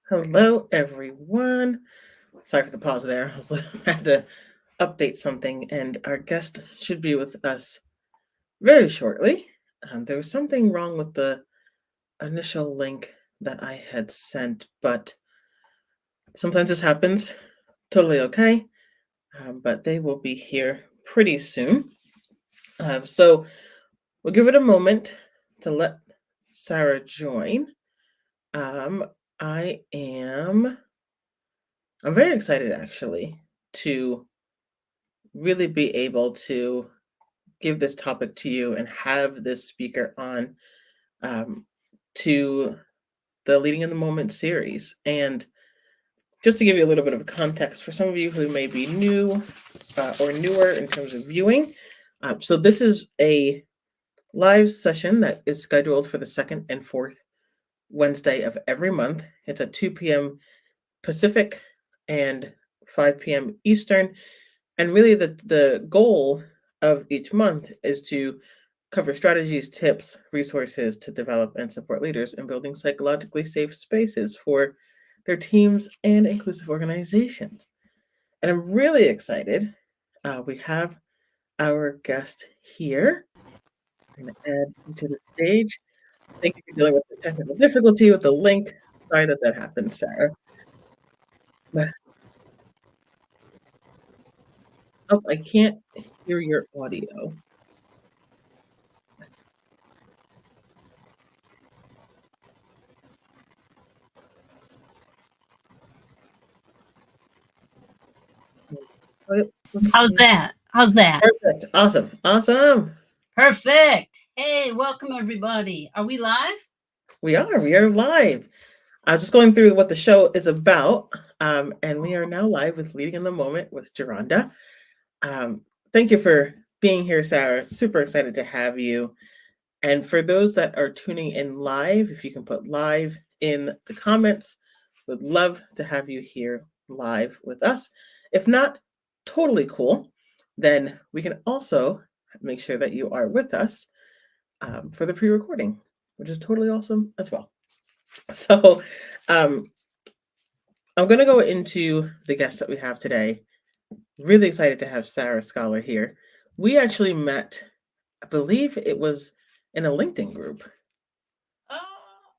Hello, everyone. Sorry for the pause there. I had to update something, and our guest should be with us very shortly. There was something wrong with the initial link that I had sent, but sometimes this happens. Totally okay. But they will be here pretty soon. So we'll give it a moment to let Sarah join. Um, I am. I'm very excited actually to really be able to give this topic to you and have this speaker on um, to the Leading in the Moment series. And just to give you a little bit of context for some of you who may be new or newer in terms of viewing, so this is a live session that is scheduled for the second and fourth Wednesday of every month. It's at 2 p.m. Pacific and 5 p.m. Eastern. And really, the goal of each month is to cover strategies, tips, resources to develop and support leaders in building psychologically safe spaces for their teams and inclusive organizations. And I'm really excited. We have our guest here. I'm going to add you to the stage. Thank you for dealing with the technical difficulty with the link. Sorry that happened, Sarah. Oh, I can't hear your audio. How's that? Perfect. Awesome. Perfect. Hey, welcome everybody. Are we live? We are live. I was just going through what the show is about, and we are now live with Leading in the Moment with Geronda. Thank you for being here, Sarah. Super excited to have you. And for those that are tuning in live, if you can put live in the comments, would love to have you here live with us. If not, totally cool. Then we can also make sure that you are with us for the pre-recording, which is totally awesome as well. So um, I'm going to go into the guest that we have today. Really excited to have Sarah Scala here. We actually met, I believe it was in a LinkedIn group.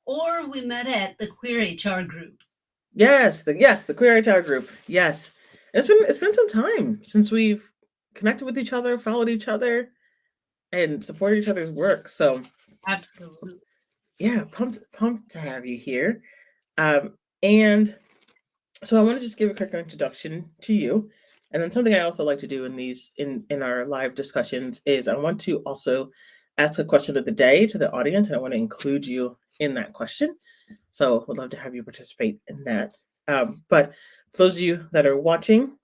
Or we met at the Queer HR group. Yes, the Queer HR group. Yes, it's been some time since we've connected with each other, followed each other, and supported each other's work. So absolutely, yeah, pumped to have you here. And so I want to just give a quick introduction to you, and then something I also like to do in these in our live discussions is I want to also ask a question of the day to the audience, and I want to include you in that question. So would love to have you participate in that. But for those of you that are watching,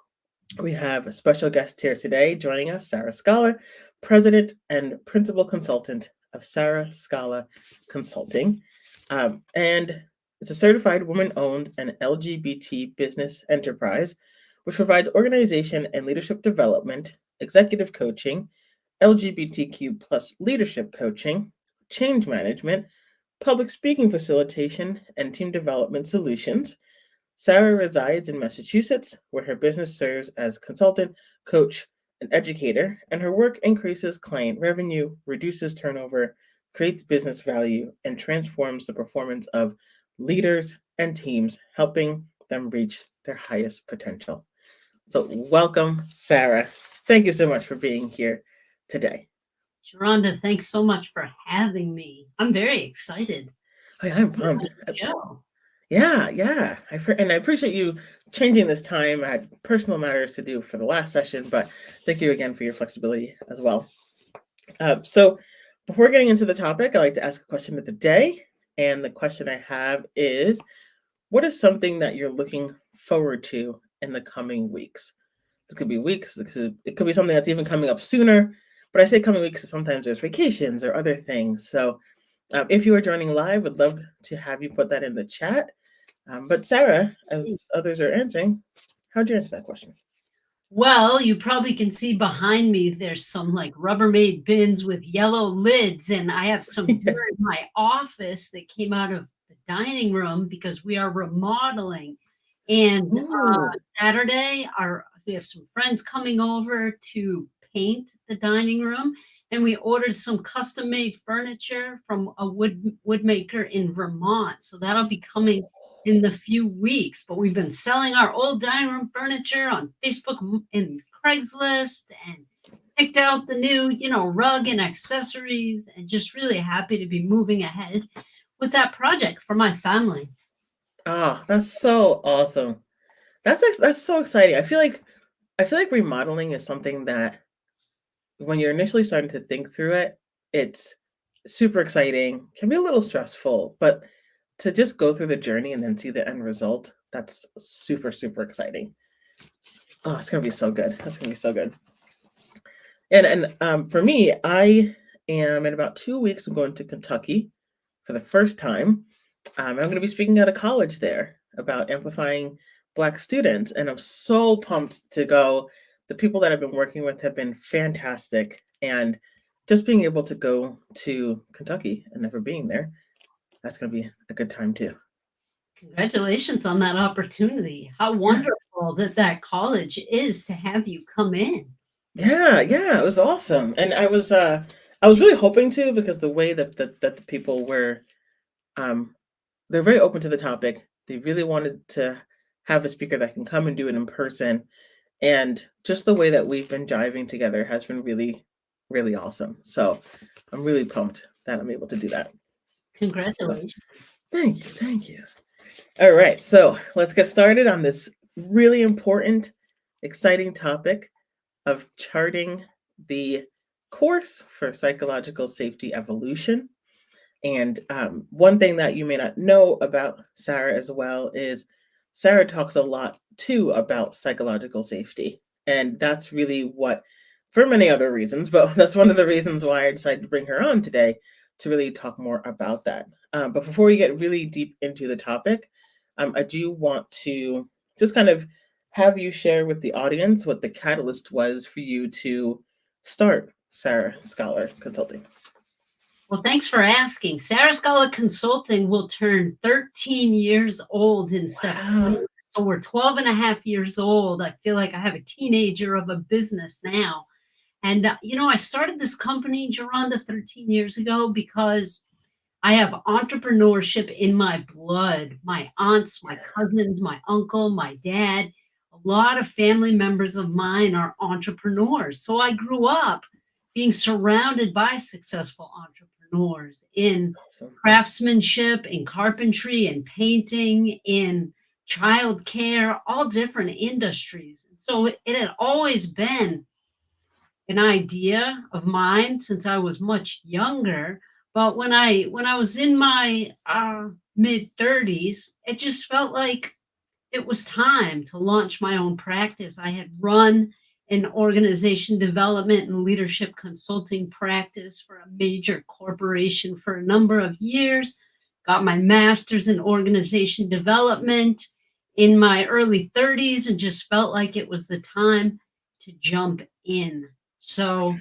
we have a special guest here today joining us, Sarah Scala, President and Principal Consultant of Sarah Scala Consulting. And it's a certified woman-owned and LGBT business enterprise, which provides organization and leadership development, executive coaching, LGBTQ plus leadership coaching, change management, public speaking facilitation, and team development solutions. Sarah resides in Massachusetts, where her business serves as consultant, coach, and educator, and her work increases client revenue, reduces turnover, creates business value, and transforms the performance of leaders and teams, helping them reach their highest potential. So, welcome, Sarah. Thank you so much for being here today. Geronda, thanks so much for having me. I'm very excited. Oh, yeah, I'm pumped. Yeah. And I appreciate you changing this time. I had personal matters to do for the last session, but thank you again for your flexibility as well. So before getting into the topic, I like to ask a question of the day. And the question I have is, what is something that you're looking forward to in the coming weeks? This could be weeks. It could be something that's even coming up sooner. But I say coming weeks because sometimes there's vacations or other things. So if you are joining live, would love to have you put that in the chat. But Sarah, as others are answering, how'd you answer that question? Well, you probably can see behind me, there's some like Rubbermaid bins with yellow lids, and I have some beer in my office that came out of the dining room because we are remodeling. And Ooh. Saturday, our we have some friends coming over to paint the dining room, and we ordered some custom made furniture from a woodmaker in Vermont. So that'll be coming in the few weeks. But we've been selling our old dining room furniture on Facebook and Craigslist, and picked out the new, rug and accessories, and just really happy to be moving ahead with that project for my family. Ah, that's so awesome. That's so exciting. I feel like remodeling is something that when you're initially starting to think through it, it's super exciting, can be a little stressful, but to just go through the journey and then see the end result, that's super, super exciting. Oh, it's gonna be so good. That's gonna be so good. For me, I am in about 2 weeks. I'm going to Kentucky for the first time. I'm going to be speaking at a college there about amplifying Black students, and I'm so pumped to go. The people that I've been working with have been fantastic, and just being able to go to Kentucky and never being there, that's going to be a good time too. Congratulations on that opportunity. How Yeah, wonderful that that college is to have you come in. yeah, yeah. It was awesome, and I was really hoping to because the way that the people were, um, they're very open to the topic. They really wanted to have a speaker that can come and do it in person. And just the way that we've been jiving together has been really, really awesome. So I'm really pumped that I'm able to do that. So Congratulations. thank you. Thank you. All right. So let's get started on this really important, exciting topic of charting the course for psychological safety evolution. And one thing that you may not know about Sarah as well is Sarah talks a lot too about psychological safety. And that's really what, for many other reasons, but that's one of the reasons why I decided to bring her on today to really talk more about that. But before we get really deep into the topic, I do want to just kind of have you share with the audience what the catalyst was for you to start Sarah Scholar Consulting. Well, thanks for asking. Sarah Scala Consulting will turn 13 years old in Wow. September. So we're 12 and a half years old. I feel like I have a teenager of a business now. And, I started this company, Geronda, 13 years ago because I have entrepreneurship in my blood. My aunts, my cousins, my uncle, my dad, a lot of family members of mine are entrepreneurs. So I grew up being surrounded by successful entrepreneurs in Awesome. craftsmanship, in carpentry, in painting, in childcare, all different industries. So it had always been an idea of mine since I was much younger. But when I was in my mid 30s, it just felt like it was time to launch my own practice. I had run an organization development and leadership consulting practice for a major corporation for a number of years, got my master's in organization development in my early 30s, and just felt like it was the time to jump in. So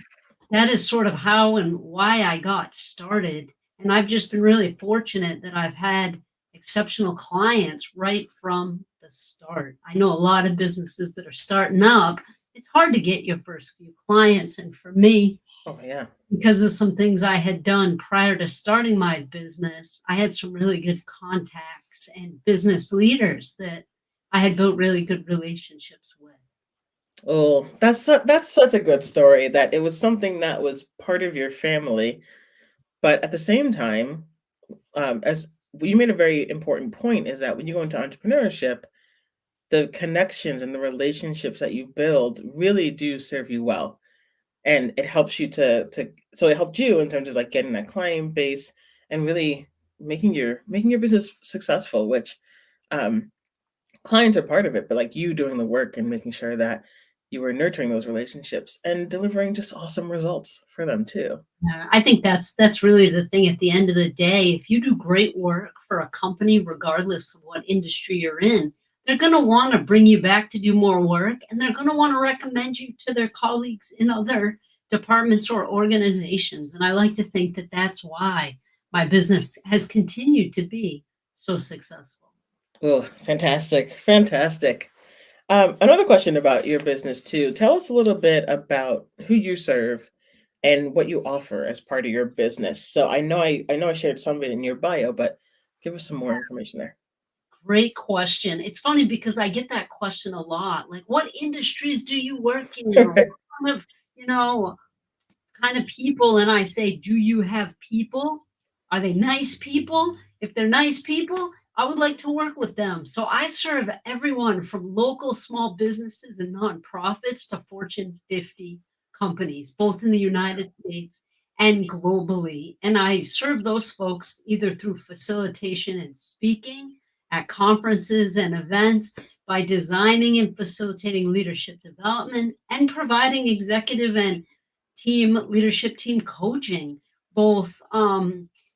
that is sort of how and why I got started. And I've just been really fortunate that I've had exceptional clients right from the start. I know a lot of businesses that are starting up. It's hard to get your first few clients. And for me, Oh yeah. because of some things I had done prior to starting my business, I had some really good contacts and business leaders that I had built really good relationships with. Oh, that's such a good story that it was something that was part of your family, but at the same time, as you made a very important point, is that when you go into entrepreneurship, the connections and the relationships that you build really do serve you well, and it helps you to. So it helped you in terms of like getting that client base and really making your business successful, which um, clients are part of it, but like you doing the work and making sure that you were nurturing those relationships and delivering just awesome results for them too. I think that's really the thing at the end of the day. If you do great work for a company, regardless of what industry you're in, they're going to want to bring you back to do more work, and they're going to want to recommend you to their colleagues in other departments or organizations. And I like to think that that's why my business has continued to be so successful. Oh, fantastic. Fantastic. Another question about your business too. Tell us a little bit about who you serve and what you offer as part of your business. So I know I shared some of it in your bio, but give us some more information there. Great question. It's funny because I get that question a lot. Like, what industries do you work in? Or what kind of, you know, kind of people, and I say, "Do you have people? Are they nice people? If they're nice people, I would like to work with them." So I serve everyone from local small businesses and nonprofits to Fortune 50 companies, both in the United States and globally. And I serve those folks either through facilitation and speaking at conferences and events, by designing and facilitating leadership development, and providing executive and leadership team coaching, both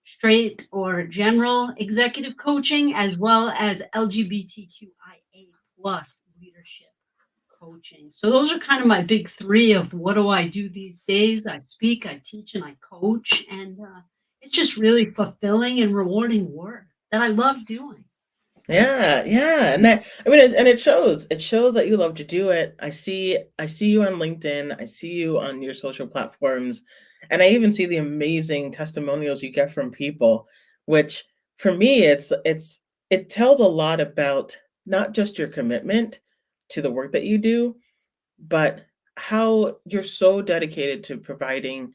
straight or general executive coaching, as well as LGBTQIA plus leadership coaching. So those are kind of my big three of what do I do these days. I speak, I teach, and I coach, and it's just really fulfilling and rewarding work that I love doing. Yeah, yeah, and that I mean, and it shows. It shows that you love to do it. I see you on LinkedIn. I see you on your social platforms, and I even see the amazing testimonials you get from people, which for me, it tells a lot about not just your commitment to the work that you do, but how you're so dedicated to providing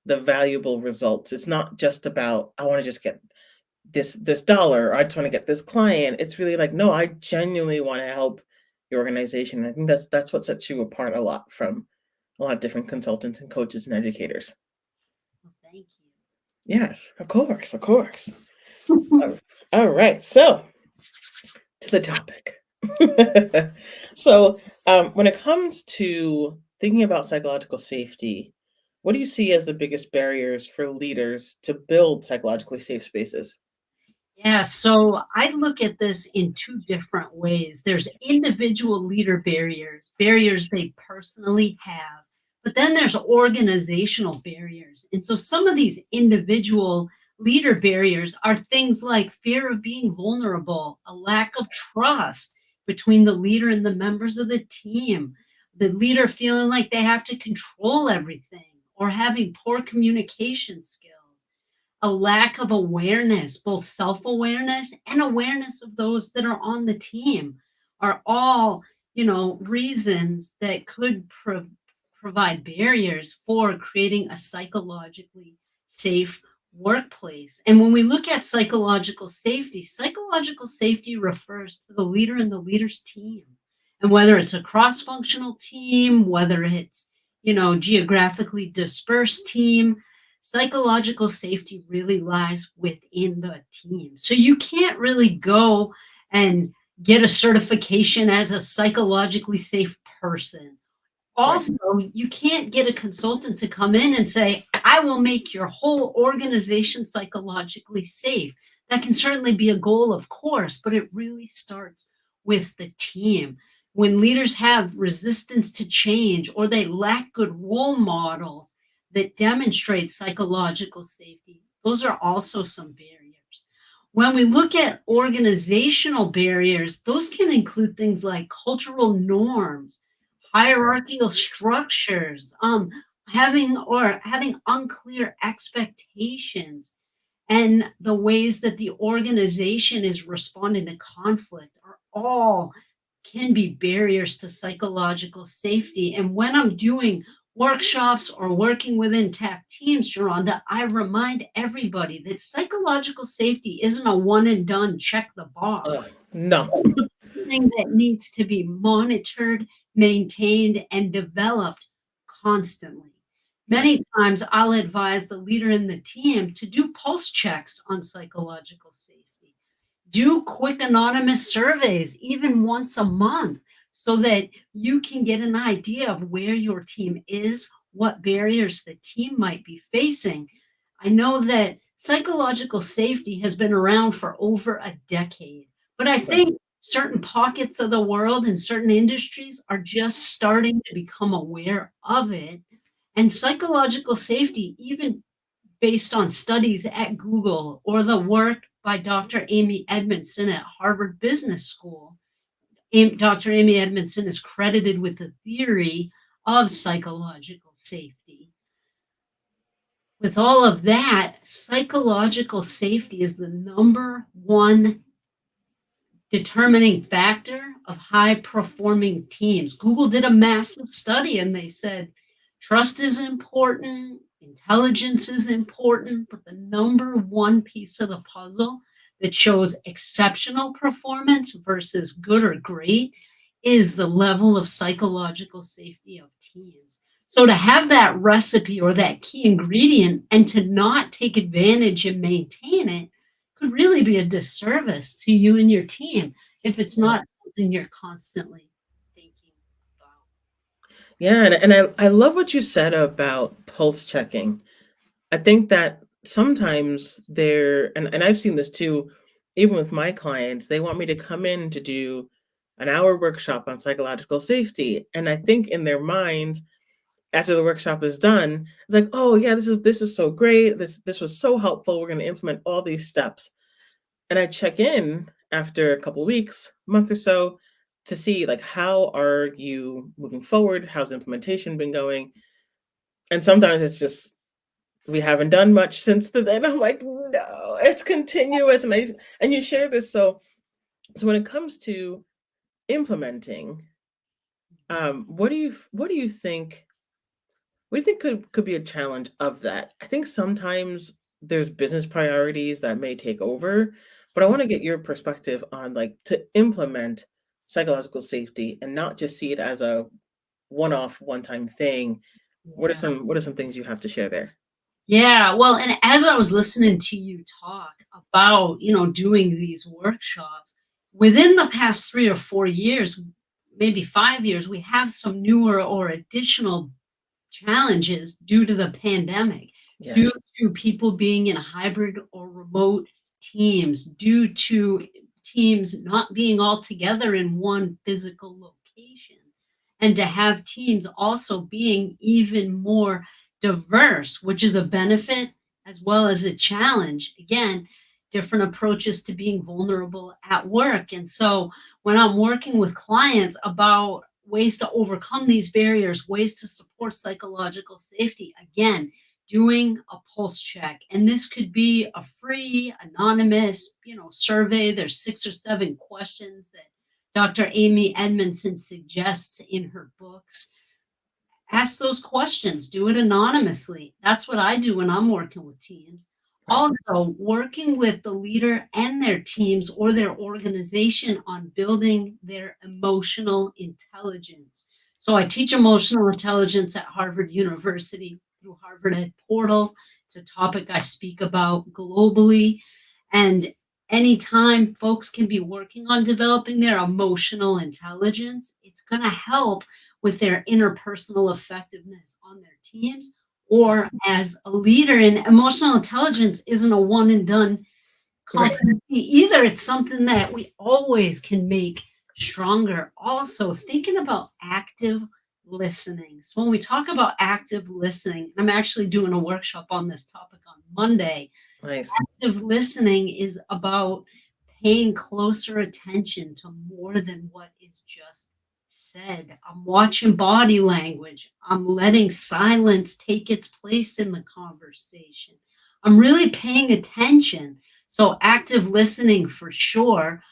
the valuable results. It's not just about I want to just get this dollar, or I just want to get this client. It's really like, no, I genuinely want to help your organization. And I think that's what sets you apart a lot from a lot of different consultants and coaches and educators. Well, thank Yes, of course, of course. you. All right, so to the topic. So, when it comes to thinking about psychological safety, what do you see as the biggest barriers for leaders to build psychologically safe spaces? Yeah, so I look at this in two different ways. There's individual leader barriers, barriers they personally have, but then there's organizational barriers. And so some of these individual leader barriers are things like fear of being vulnerable, a lack of trust between the leader and the members of the team, the leader feeling like they have to control everything, or having poor communication skills, a lack of awareness, both self-awareness and awareness of those that are on the team, are all, reasons that could provide barriers for creating a psychologically safe workplace. And when we look at psychological safety refers to the leader and the leader's team. And whether it's a cross-functional team, whether it's, geographically dispersed team, psychological safety really lies within the team. So you can't really go and get a certification as a psychologically safe person. Right. Also, you can't get a consultant to come in and say, I will make your whole organization psychologically safe. That can certainly be a goal, of course, but it really starts with the team. When leaders have resistance to change or they lack good role models that demonstrate psychological safety, those are also some barriers. When we look at organizational barriers, those can include things like cultural norms, hierarchical structures, having unclear expectations, and the ways that the organization is responding to conflict are all can be barriers to psychological safety. And when I'm doing workshops or working within tech teams, Sharonda, I remind everybody that psychological safety isn't a one and done, check the box. No. It's something that needs to be monitored, maintained, and developed constantly. Right. Many times I'll advise the leader in the team to do pulse checks on psychological safety. Do quick anonymous surveys, even once a month, so that you can get an idea of where your team is, what barriers the team might be facing. I know that psychological safety has been around for over a decade, but I Right. think certain pockets of the world and certain industries are just starting to become aware of it. And psychological safety, even based on studies at Google or the work by Dr. Amy Edmondson at Harvard Business School. Dr. Amy Edmondson is credited with the theory of psychological safety. With all of that, psychological safety is the number one determining factor of high performing teams. Google did a massive study and they said trust is important, intelligence is important, but the number one piece of the puzzle that shows exceptional performance versus good or great is the level of psychological safety of teams. So to have that recipe or that key ingredient and to not take advantage and maintain it could really be a disservice to you and your team if it's Yeah. not something you're constantly thinking about. Yeah, and I love what you said about pulse checking. I think that sometimes and I've seen this too, even with my clients, they want me to come in to do an hour workshop on psychological safety. And I think in their minds, after the workshop is done, it's like, oh yeah, this is so great. This was so helpful. We're going to implement all these steps. And I check in after a couple weeks, month or so, to see like how are you moving forward? How's implementation been going? And sometimes it's just we haven't done much since then. I'm like, no, it's continuous. And you share this. So when it comes to implementing, what do you think could be a challenge of that? I think sometimes there's business priorities that may take over, but I want to get your perspective on like to implement psychological safety and not just see it as a one-off, one-time thing. Yeah. What are some things you have to share there? Yeah, well, and as I was listening to you talk about, doing these workshops, within the past 3 or 4 years, maybe 5 years, we have some newer or additional challenges due to the pandemic, due Yes. to people being in hybrid or remote teams, due to teams not being all together in one physical location, and to have teams also being even more diverse, which is a benefit as well as a challenge. Again, different approaches to being vulnerable at work. And so when I'm working with clients about ways to overcome these barriers, ways to support psychological safety, again, doing a pulse check. And this could be a free, anonymous, survey. There's 6 or 7 questions that Dr. Amy Edmondson suggests in her books. Ask those questions, do it anonymously. That's what I do when I'm working with teams. Right. Also, working with the leader and their teams or their organization on building their emotional intelligence. So I teach emotional intelligence at Harvard University through Harvard Ed Portal. It's a topic I speak about globally. And anytime folks can be working on developing their emotional intelligence, it's going to help with their interpersonal effectiveness on their teams or as a leader. And emotional intelligence isn't a one and done Right. competency either. It's something that we always can make stronger. Also, thinking about active listening. So when we talk about active listening, I'm actually doing a workshop on this topic on Monday. Nice. Active listening is about paying closer attention to more than what is just said. I'm watching body language. I'm letting silence take its place in the conversation. I'm really paying attention. So, active listening for sure,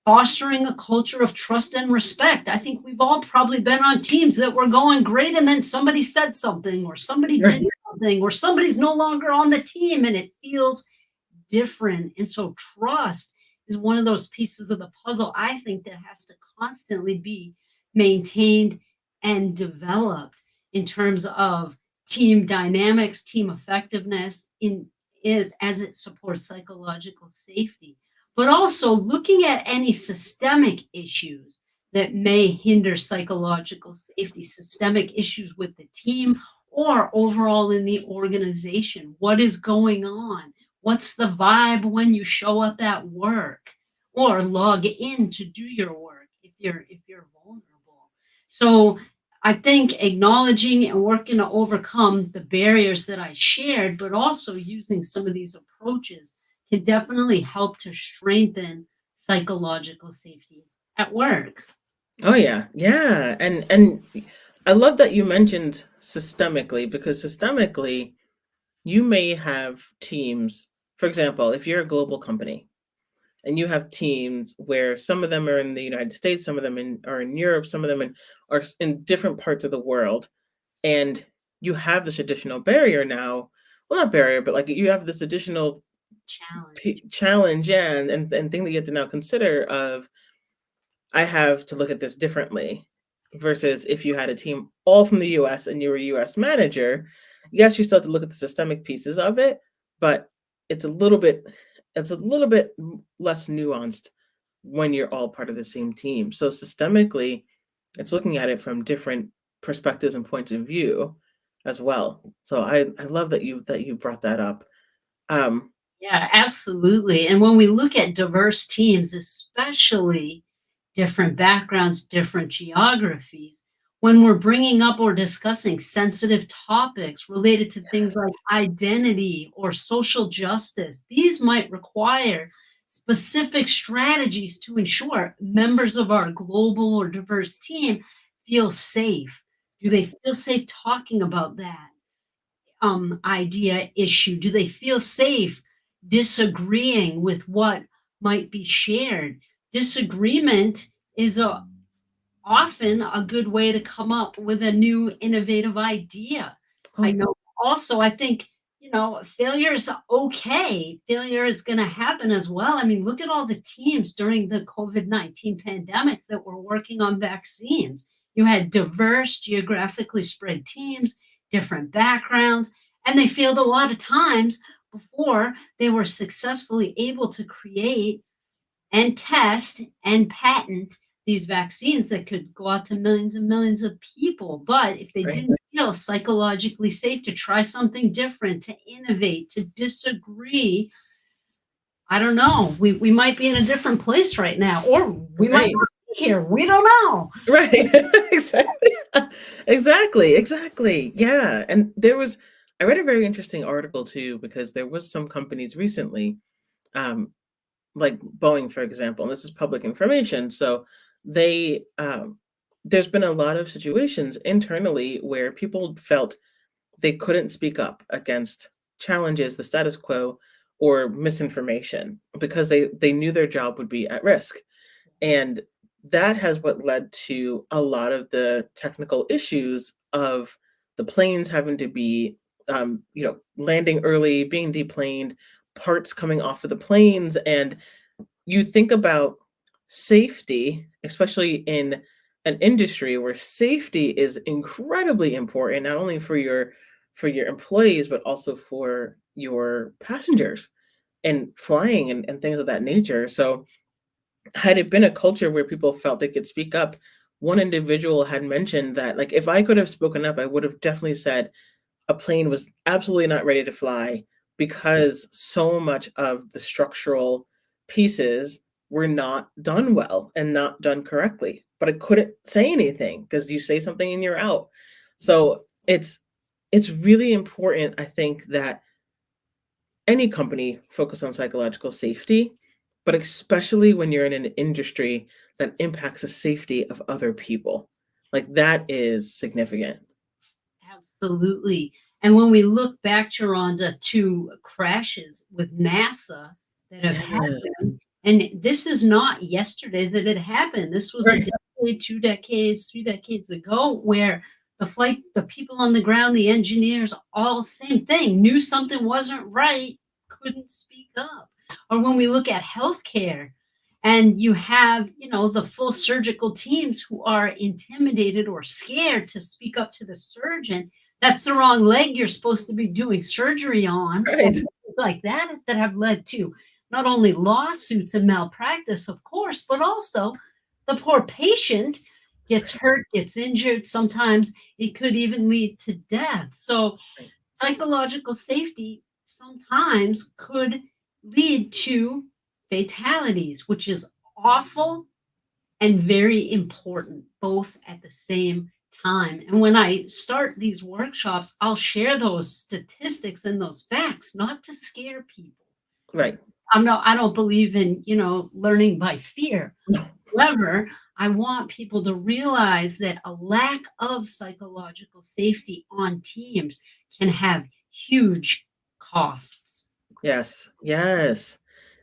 fostering a culture of trust and respect. I think we've all probably been on teams that were going great, and then somebody said something, or somebody did something, or somebody's no longer on the team, and it feels different. And so trust is one of those pieces of the puzzle I think that has to constantly be maintained and developed in terms of team dynamics, team effectiveness in is as it supports psychological safety, but also looking at any systemic issues that may hinder psychological safety, systemic issues with the team or overall in the organization. What is going on? What's the vibe when you show up at work or log in to do your work if you're vulnerable? So I think acknowledging and working to overcome the barriers that I shared, but also using some of these approaches can definitely help to strengthen psychological safety at work. Oh yeah, yeah, and I love that you mentioned systemically because systemically you may have teams. For example, if you're a global company and you have teams where some of them are in the United States, some of them are in Europe, some of them are in different parts of the world, and you have this additional barrier now. Well, not barrier, but like you have this additional Challenge. challenge, yeah, and thing that you have to now consider of I have to look at this differently versus if you had a team all from the US and you were a US manager, yes, you still have to look at the systemic pieces of it, but it's a little bit less nuanced when you're all part of the same team. So systemically, it's looking at it from different perspectives and points of view as well. So I love that you brought that up. Um, Yeah, absolutely. And when we look at diverse teams, especially different backgrounds, different geographies, when we're bringing up or discussing sensitive topics related to things like identity or social justice, these might require specific strategies to ensure members of our global or diverse team feel safe. Do they feel safe talking about that? Idea issue? Do they feel safe disagreeing with what might be shared? Disagreement is often a good way to come up with a new innovative idea. oh I yeah, know also, I think, failure is okay. Failure is going to happen as well. I mean, look at all the teams during the COVID-19 pandemic that were working on vaccines. You had diverse, geographically spread teams, different backgrounds, and they failed a lot of times before they were successfully able to create and test and patent these vaccines that could go out to millions and millions of people. But if they right. didn't feel psychologically safe to try something different, to innovate, to disagree, I don't know. We might be in a different place right now, or we might Right. not be here. We don't know. Right. Exactly. Exactly. Yeah. And I read a very interesting article too, because there was some companies recently, um, like Boeing, for example, and this is public information. So there's been a lot of situations internally where people felt they couldn't speak up against challenges, the status quo, or misinformation because they knew their job would be at risk. And that has what led to a lot of the technical issues of the planes having to be, landing early, being deplaned, parts coming off of the planes. And you think about safety, especially in an industry where safety is incredibly important, not only for your employees, but also for your passengers and flying and things of that nature. So had it been a culture where people felt they could speak up, one individual had mentioned that, like, if I could have spoken up, I would have definitely said a plane was absolutely not ready to fly because so much of the structural pieces were not done well and not done correctly. But I couldn't say anything because you say something and you're out. So it's really important, I think, that any company focus on psychological safety, but especially when you're in an industry that impacts the safety of other people. Like that is significant. Absolutely. And when we look back, Geronda, to crashes with NASA that have Yes. happened, and this is not yesterday that it happened. This was a Right. decade, 2 decades, 3 decades ago, where the people on the ground, the engineers, all same thing, knew something wasn't right, couldn't speak up. Or when we look at healthcare, and you have, the full surgical teams who are intimidated or scared to speak up to the surgeon. That's the wrong leg you're supposed to be doing surgery on, or Right. things like that have led to not only lawsuits and malpractice, of course, but also the poor patient gets hurt, gets injured. Sometimes it could even lead to death. So Right. psychological safety sometimes could lead to fatalities, which is awful and very important, both at the same time. And when I start these workshops, I'll share those statistics and those facts, not to scare people. Right. I don't believe in, learning by fear. No. However, I want people to realize that a lack of psychological safety on teams can have huge costs. Yes, yes.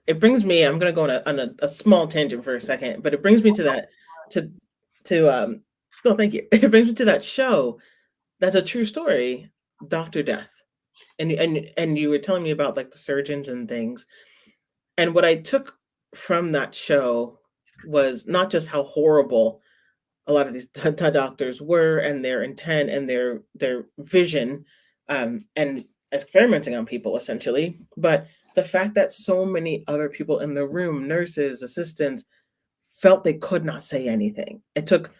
It brings me, I'm gonna go on a small tangent for a second, but it brings me to that to to no, thank you. It brings me to that show that's a true story, Doctor Death. And you were telling me about like the surgeons and things. And what I took from that show was not just how horrible a lot of these doctors were and their intent and their vision, and experimenting on people essentially, but the fact that so many other people in the room, nurses, assistants, felt they could not say anything. It took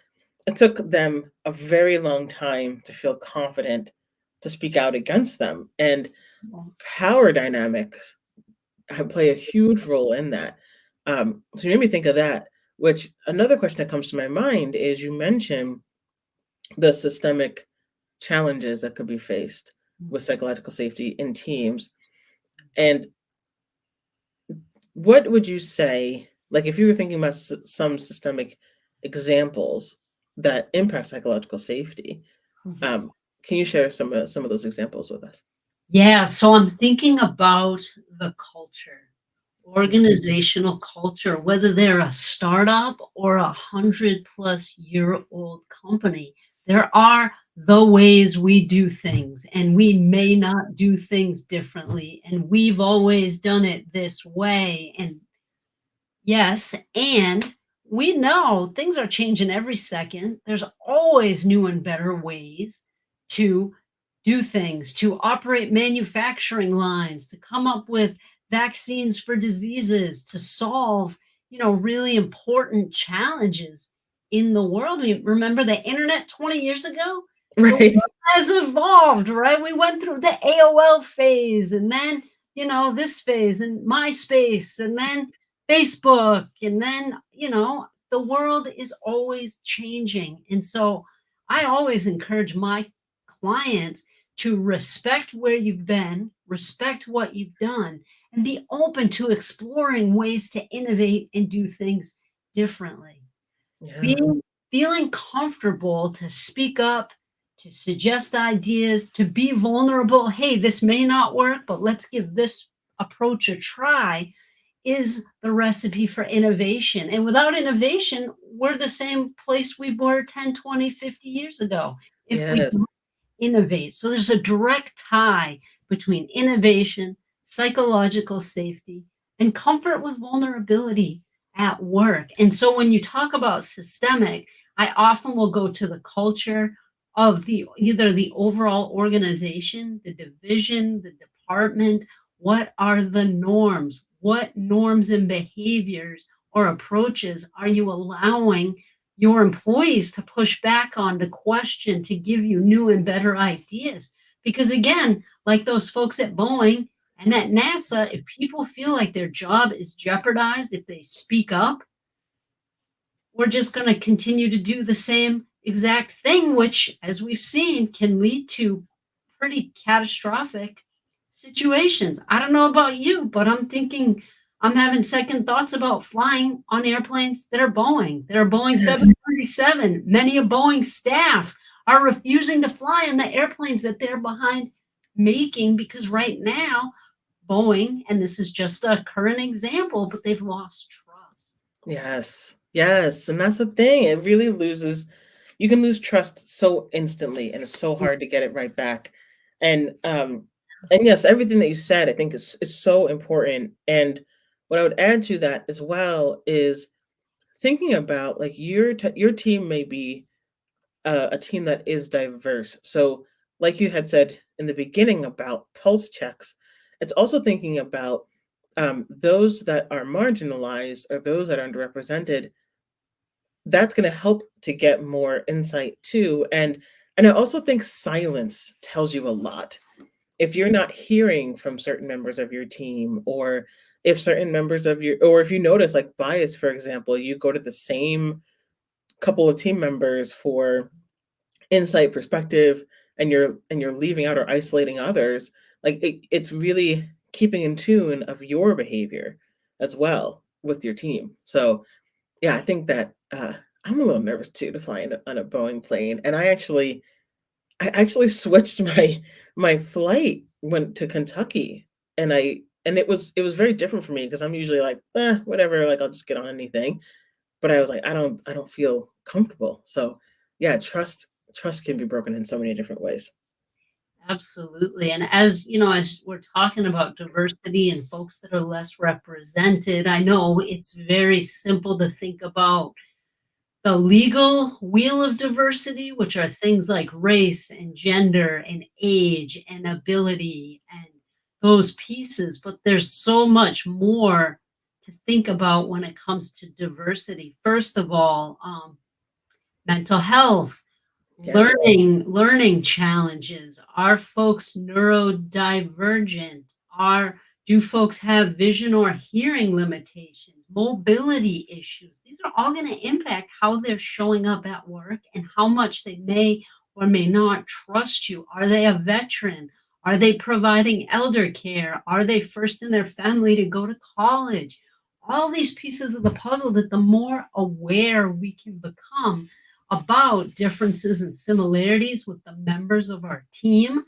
them a very long time to feel confident to speak out against them, and power dynamics play a huge role in that. So you made me think of that. Which another question that comes to my mind is you mentioned the systemic challenges that could be faced with psychological safety in teams. And what would you say, like if you were thinking about some systemic examples that impact psychological safety, Mhm. um, can you share some of those examples with us? Yeah, so I'm thinking about the culture, Mhm. organizational culture, whether they're a startup or 100-plus-year-old company. There are the ways we do things, and we may not do things differently. And we've always done it this way. And yes, and we know things are changing every second. There's always new and better ways to do things, to operate manufacturing lines, to come up with vaccines for diseases, to solve, really important challenges in the world. We remember the internet 20 years ago? The world Right. has evolved, right? We went through the AOL phase and then, this phase and MySpace and then Facebook, and then, the world is always changing. And so I always encourage my clients to respect where you've been, respect what you've done, and be open to exploring ways to innovate and do things differently. Yeah. Being Feeling comfortable to speak up, to suggest ideas, to be vulnerable. Hey, this may not work, but let's give this approach a try is the recipe for innovation. And without innovation, we're the same place we were 10, 20, 50 years ago if we Yes. don't innovate. So there's a direct tie between innovation, psychological safety, and comfort with vulnerability at work. And so when you talk about systemic, I often will go to the culture of the either the overall organization, the division, the department. What are the norms? What norms and behaviors or approaches are you allowing your employees to push back on, to question, to give you new and better ideas? Because again, like those folks at Boeing and at NASA, if people feel like their job is jeopardized if they speak up, we're just going to continue to do the same exact thing, which, as we've seen, can lead to pretty catastrophic situations. I don't know about you, but I'm having second thoughts about flying on airplanes that are Boeing. That are Boeing Yes. 737. Many of Boeing staff are refusing to fly on the airplanes that they're behind making because right now, Boeing, and this is just a current example, but they've lost trust. Yes. Yes. And that's the thing. It really loses, you can lose trust so instantly and it's so hard to get it right back. And yes, everything that you said, I think is so important. And what I would add to that as well is thinking about like your team may be a team that is diverse. So, like you had said in the beginning about pulse checks, it's also thinking about those that are marginalized or those that are underrepresented. That's going to help to get more insight too. And I also think silence tells you a lot. If you're not hearing from certain members of your team, or if certain members of your, or if you notice like bias, for example, you go to the same couple of team members for insight, perspective, and you're leaving out or isolating others, like it's really keeping in tune of your behavior as well with your team. So yeah, I think that I'm a little nervous too to fly on a Boeing plane, and I actually switched my flight, went to Kentucky, and it was very different for me because I'm usually like, whatever, like I'll just get on anything. But I was like, I don't feel comfortable. So yeah, trust can be broken in so many different ways. Absolutely. And as you know, as we're talking about diversity and folks that are less represented, I know it's very simple to think about the legal wheel of diversity, which are things like race and gender and age and ability and those pieces. But there's so much more to think about when it comes to diversity. First of all, mental health, Yes. learning challenges. Are folks neurodivergent? Are Do folks have vision or hearing limitations, mobility issues? These are all going to impact how they're showing up at work and how much they may or may not trust you. Are they a veteran? Are they providing elder care? Are they first in their family to go to college? All these pieces of the puzzle, that the more aware we can become about differences and similarities with the members of our team,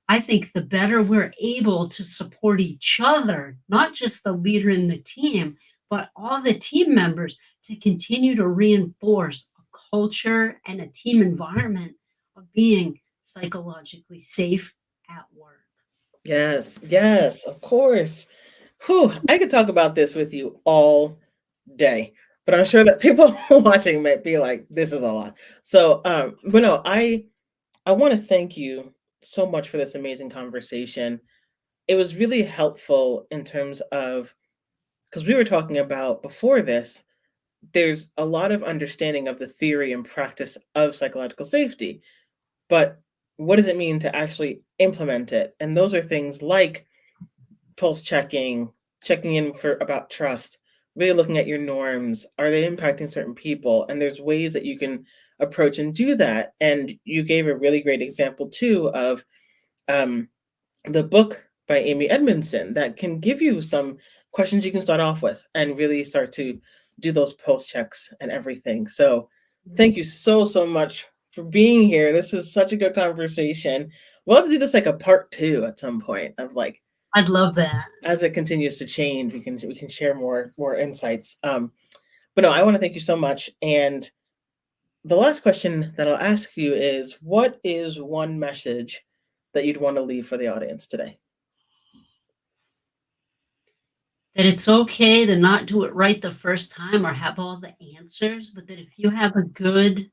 I think the better we're able to support each other, not just the leader in the team, but all the team members, to continue to reinforce a culture and a team environment of being psychologically safe at work. Yes, yes, of course. Whew, I could talk about this with you all day, but I'm sure that people watching might be like, "This is a lot." So, but no, I want to thank you so much for this amazing conversation. It was really helpful in terms of because we were talking about before this, there's a lot of understanding of the theory and practice of psychological safety, but what does it mean to actually implement it? And those are things like pulse checking, checking in for about trust, really looking at your norms. Are they impacting certain people? And there's ways that you can approach and do that. And you gave a really great example too of um, the book by Amy Edmondson that can give you some questions you can start off with and really start to do those pulse checks and everything. So thank you so, so much for being here. This is such a good conversation. We'll have to do this like a part two at some point of like I'd love that. as it continues to change, we can share more insights. But no, I want to thank you so much. And the last question that I'll ask you is, what is one message that you'd want to leave for the audience today? That it's okay to not do it right the first time or have all the answers, but that if you have a good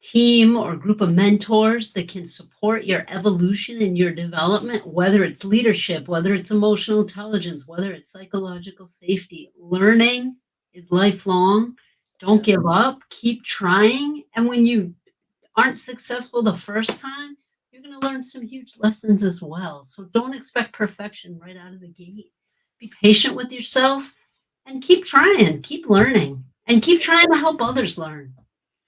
team or group of mentors that can support your evolution and your development, whether it's leadership, whether it's emotional intelligence, whether it's psychological safety. Learning is lifelong. Don't Yeah. give up, keep trying. And when you aren't successful the first time, you're going to learn some huge lessons as well. So don't expect perfection right out of the gate. Be patient with yourself and keep trying, keep learning, and keep trying to help others learn.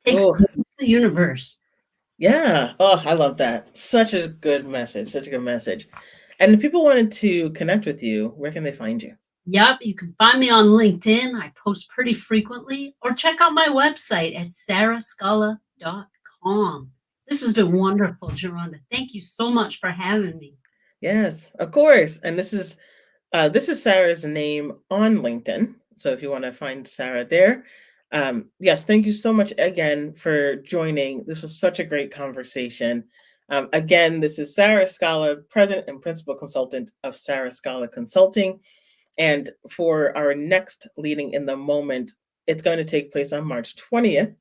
Takes Oh, the universe. yeah. Oh, I love that. Such a good message. Such a good message. And if people wanted to connect with you, where can they find you? Yep, you can find me on LinkedIn. I post pretty frequently, or check out my website at sarahscala.com. This has been wonderful, Geronda. Thank you so much for having me. Yes, of course. And this is Sarah's name on LinkedIn. So if you want to find Sarah there, yes, thank you so much again for joining. This was such a great conversation. Again, this is Sarah Scala, President and Principal Consultant of Sarah Scala Consulting. And for our next Leading in the Moment, it's going to take place on March 20th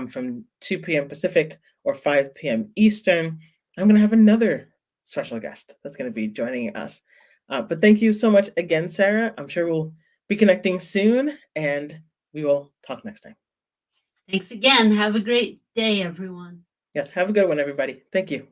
from 2 p.m. Pacific or 5 p.m. Eastern. I'm going to have another special guest that's going to be joining us. But thank you so much again, Sarah. I'm sure we'll be connecting soon and we will talk next time. Thanks again. Have a great day, everyone. Yes, have a good one, everybody. Thank you.